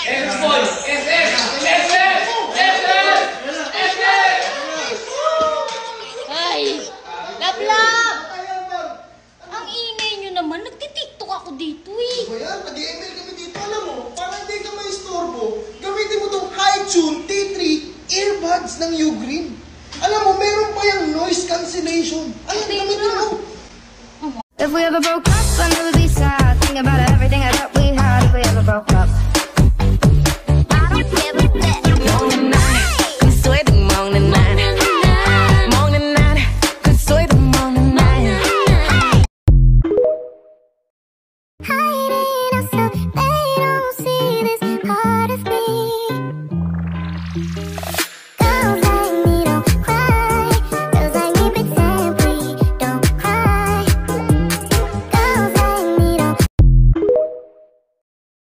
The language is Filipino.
Ay! Lablab! Ang ingay nyo naman. Nagtitiktok ako dito eh. Ano ba yan? Nag-email kami dito. Alam mo, para hindi ka maistorbo, gamitin mo itong Hi-Tune T3 earbuds ng Ugreen. Alam mo, meron pa yung noise cancellation. Ayan, gamitin mo. If we ever broke up, I never be sad. Think about it.